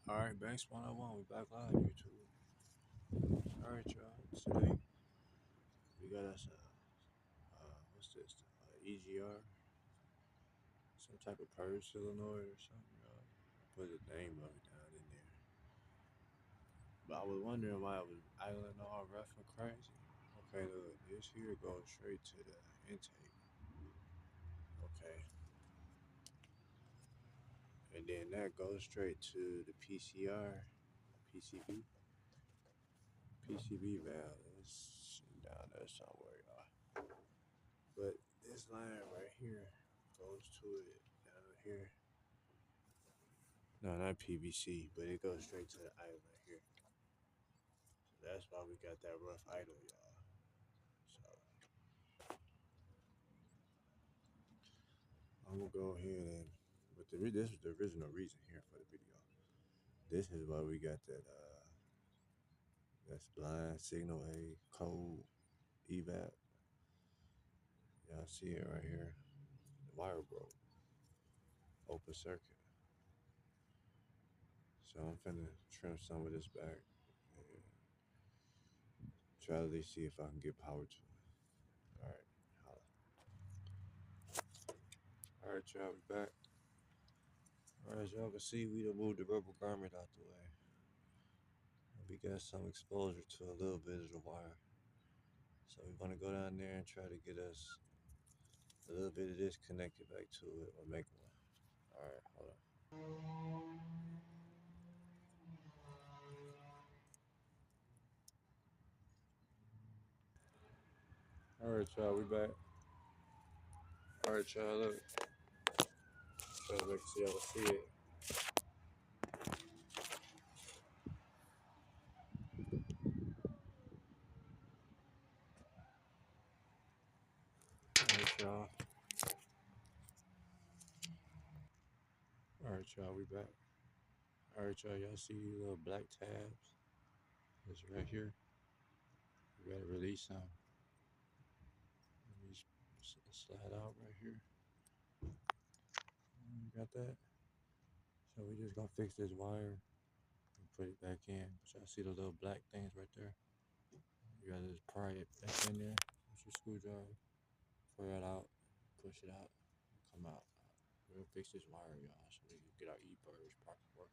Alright, Banks 101, we back live, YouTube. Alright, y'all. Today, we got us what's this? EGR, some type of purge solenoid or something, y'all. Put the name of it down in there. But I was wondering why it was idling all rough and crazy. Okay, look, this here goes straight to the intake. Okay. And then that goes straight to the PCR, PCB, PCB valve. It's down there somewhere, y'all. But this line right here goes to it down here. No, not PVC, but it goes straight to the idle right here. So that's why we got that rough idle, y'all. So I'm gonna go ahead and, this is the original reason here for the video. This is why we got that's blind signal A code evap. Y'all see it right here. The wire broke, open circuit. So I'm finna trim some of this back and try to at least see if I can get power to it. All right, holla. All right, y'all, we back. All right, as y'all can see, we done moved the rubber garment out the way. We got some exposure to a little bit of the wire. So we're gonna go down there and try to get us a little bit of this connected back to it or make one. All right, hold on. All right, y'all, we back. All right, y'all, look. Try to make sure y'all see it. All right, y'all. All right, y'all, we back. All right, y'all see these little black tabs? It's right here. We gotta release some. Let me slide out right here. You got that? So we just gonna fix this wire and put it back in. But y'all see the little black things right there? You gotta just pry it back in there with your screwdriver. Pull it out, push it out, and come out. We'll fix this wire, y'all, so we can get our E-Purge working.